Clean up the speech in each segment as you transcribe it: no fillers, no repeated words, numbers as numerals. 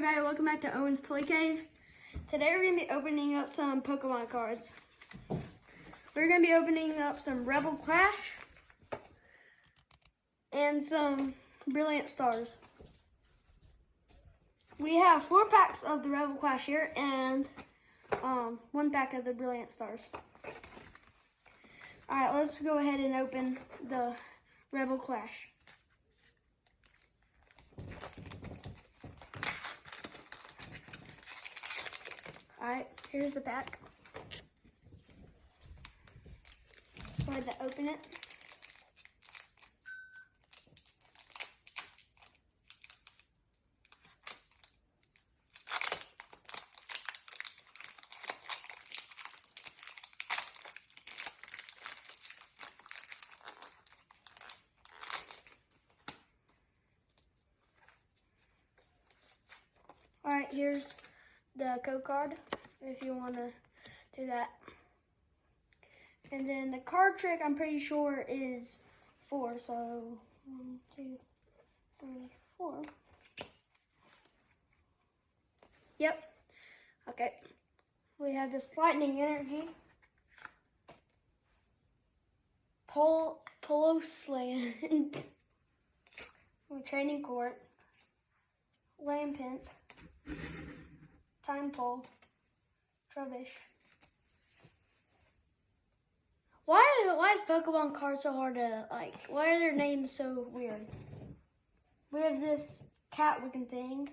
everybody, welcome back to Owen's Toy Cave. Today we're going to be opening up some Pokemon cards. We're going to be opening up some Rebel Clash and some Brilliant Stars. We have 4 packs of the Rebel Clash here and 1 pack of the Brilliant Stars. Alright, let's go ahead and open the Rebel Clash. Alright, here's the pack. Go ahead to open it. Alright, here's the code card if you want to do that. And then the card trick, I'm pretty sure, is 4. So 1, 2, 3, 4. Yep. Okay. We have this Lightning Energy, Polo Slant, Training Court, Lampent, Time Pole, Trubbish. Why is Pokemon cards so hard to like? Why are their names so weird? We have this cat looking thing.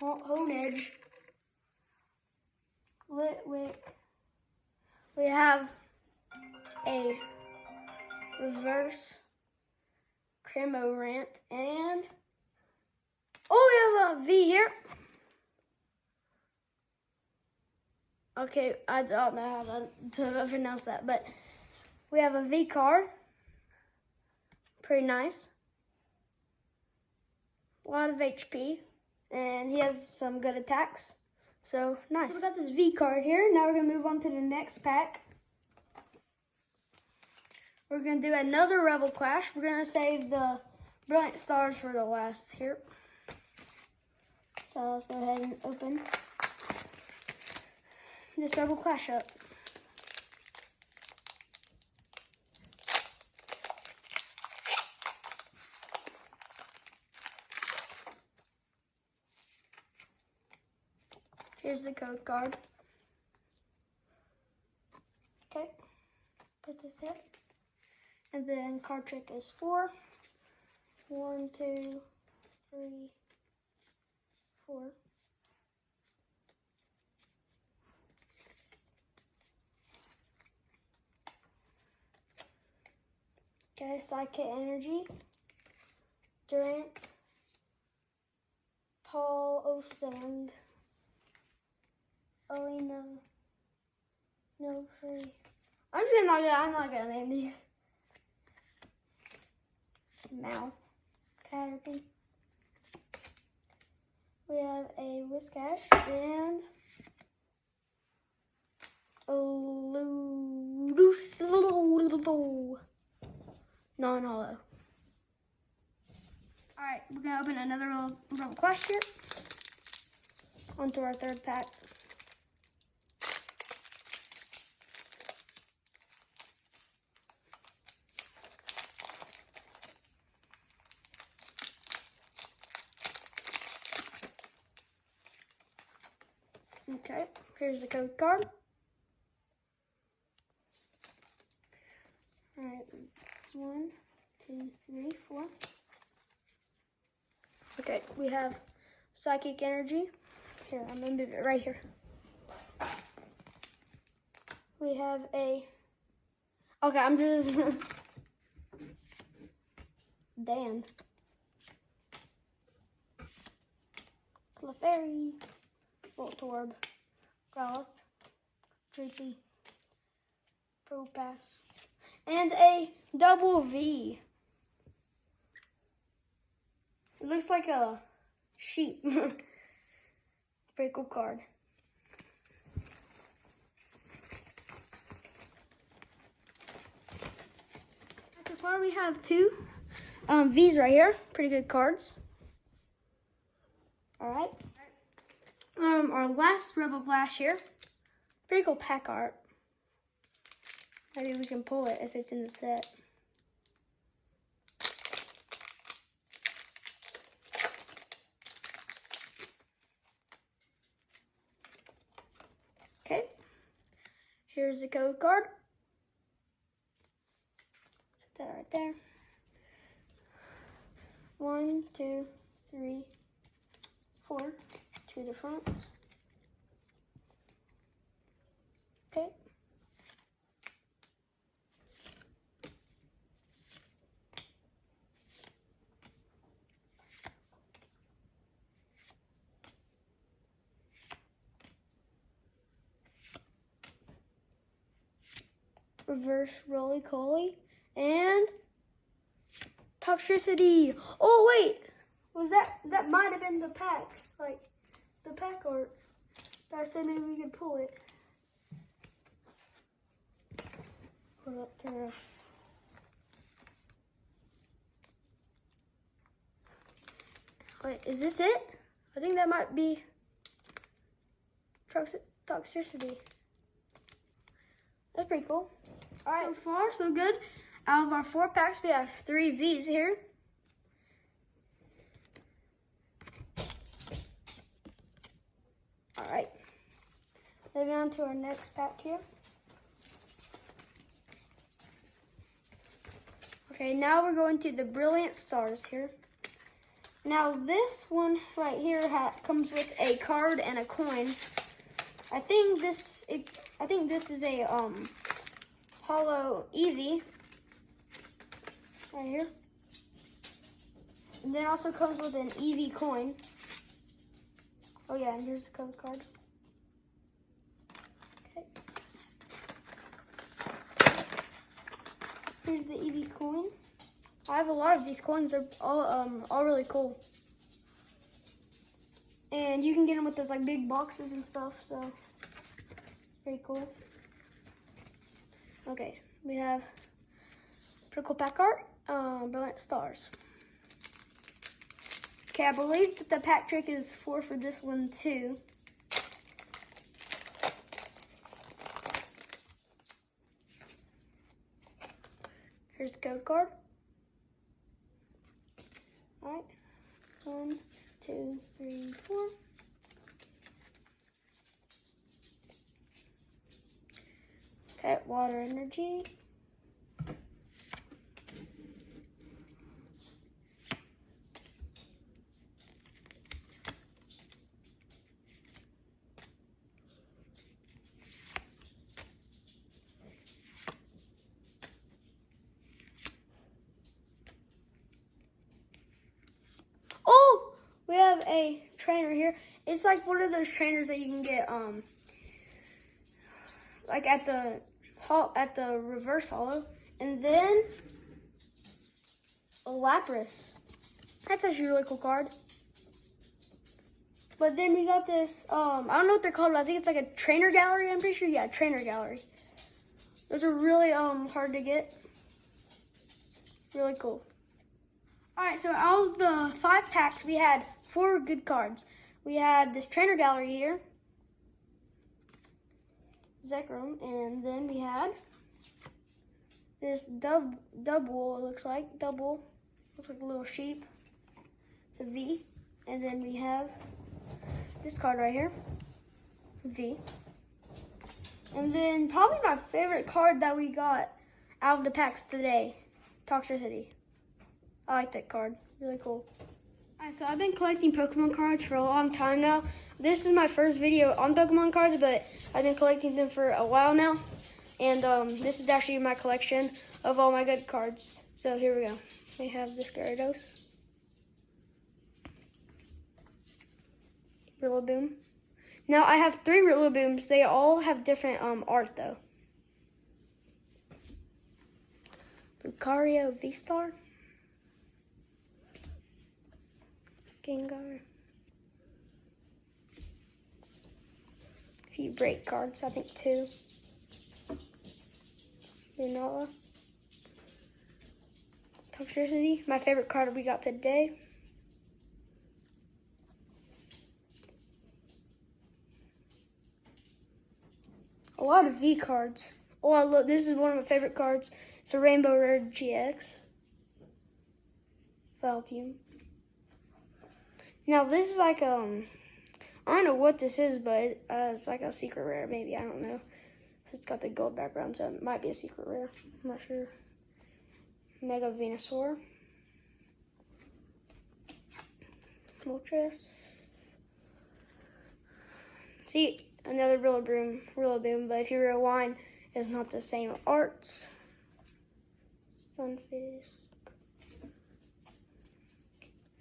Honedge. Litwick. We have a reverse Cramorant and we have a V here. Okay, I don't know how to pronounce that, but we have a V card. Pretty nice. A lot of HP, and he has some good attacks. So, nice. So we got this V card here. Now we're going to move on to the next pack. We're going to do another Rebel Clash. We're going to save the Brilliant Stars for the last here. So let's go ahead and open this Rebel Clash up. Here's the code card. Okay, put this in. And then card trick is 4. 1, 2, 3, 4. Okay, Psychic Energy, Durant, Paul Osand, Elena, no free. I'm not gonna name these. Mouth, Caterpie. We have a Whiscash and non-hollow. Alright, we're going to open another Rebel Clash here. On to our 3rd pack. Okay, here's the code card. Alright, 1, 2, 3, 4. Okay, we have Psychic Energy. Here, I'm gonna move it right here. We have a. Okay, I'm just. Dan. Clefairy. Voltorb. Growlithe. Dreepy. Propass. And a double V. It looks like a sheep. Pretty cool card. So far we have 2 V's right here. Pretty good cards. All right. Our last Rebel Flash here. Pretty cool pack art. Maybe we can pull it if it's in the set. Okay. Here's the code card. Put that right there. 1, 2, 3, 4 to the front. Okay. Reverse roly-poly and toxicity. Oh wait, that might have been the pack, like the pack art. That I said maybe we could pull it. Pull up, turn around. Wait, is this it? I think that might be toxicity. That's pretty cool. All right, so far so good. Out of our 4 packs, we have 3 V's here. All right, moving on to our next pack here. Okay, now we're going to the Brilliant Stars here. Now this one right here comes with a card and a coin. I think this is a hollow Eevee right here. And then also comes with an Eevee coin. Oh yeah, and here's the code card. Okay. Here's the Eevee coin. I have a lot of these coins. They're all really cool. And you can get them with those like big boxes and stuff, so pretty cool. Okay, we have pretty cool pack art, Brilliant Stars. Okay, I believe that the pack trick is 4 for this one too. Here's the code card. All right, 1, 2, 3, 4. Okay, water energy. Oh, we have a trainer here. It's like one of those trainers that you can get like at the reverse hollow. And then a Lapras. That's actually a really cool card. But then we got this, I don't know what they're called, but I think it's like a trainer gallery, I'm pretty sure. Yeah, trainer gallery. Those are really hard to get. Really cool. Alright, so out of the 5 packs, we had 4 good cards. We had this trainer gallery here, Zekrom, and then we had this double, it looks like a little sheep. It's a V. And then we have this card right here, V. And then probably my favorite card that we got out of the packs today, Toxicity. I like that card, really cool. Alright, so I've been collecting Pokemon cards for a long time now. This is my first video on Pokemon cards, but I've been collecting them for a while now. And this is actually my collection of all my good cards. So here we go. We have this Gyarados, Rillaboom. Now I have 3 Rillabooms. They all have different art though. Lucario V-Star, Gengar. A few break cards, I think 2. Lunala, Toxicity, my favorite card we got today. A lot of V cards. Oh, I love, this is one of my favorite cards. It's a Rainbow Rare GX. Valpium. Now this is like, I don't know what this is, but it's like a secret rare, maybe, I don't know. It's got the gold background, so it might be a secret rare. I'm not sure. Mega Venusaur. Moltres. See, another Rillaboom, but if you rewind, it's not the same art. Stunfisk.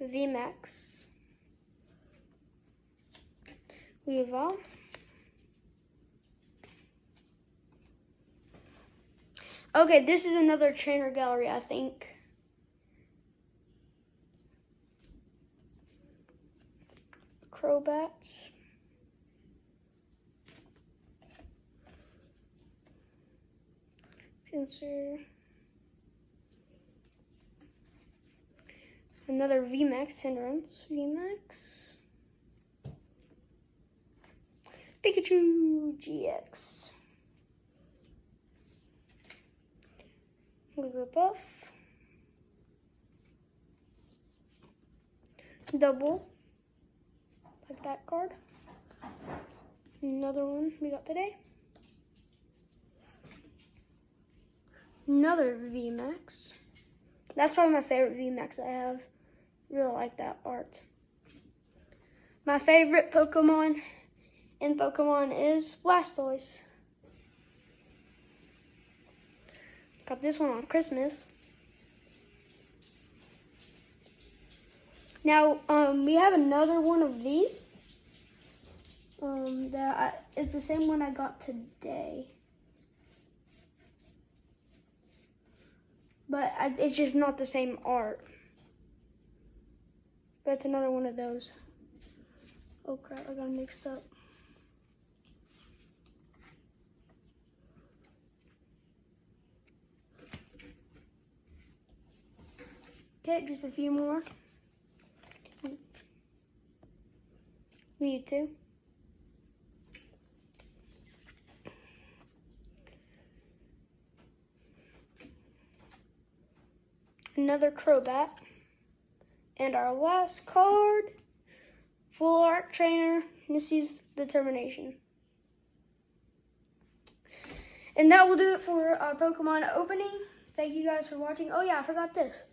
VMAX. Weavile. Okay, this is another trainer gallery, I think. Crobats. Pinsir. Another VMAX hindrance. VMAX. Pikachu GX. Wigglypuff. Double. Like that card. Another one we got today. Another VMAX. That's probably my favorite VMAX I have. Really like that art. My favorite Pokemon in Pokemon is Blastoise. Got this one on Christmas. Now, we have another one of these. It's the same one I got today. But it's just not the same art. But it's another one of those. Oh crap, I got mixed up. Okay, just a few more. Mewtwo. Another Crobat. And our last card, Full Art Trainer, Missy's Determination. And that will do it for our Pokemon opening. Thank you guys for watching. Oh yeah, I forgot this.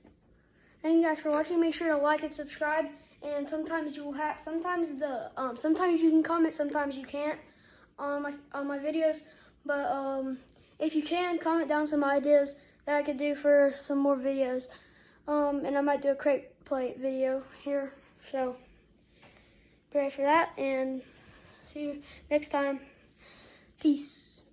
Thank you guys for watching. Make sure to like and subscribe. And sometimes you will have, sometimes you can comment, sometimes you can't on my videos. But if you can, comment down some ideas that I could do for some more videos. And I might do a crate play video here. So be ready for that, and see you next time. Peace.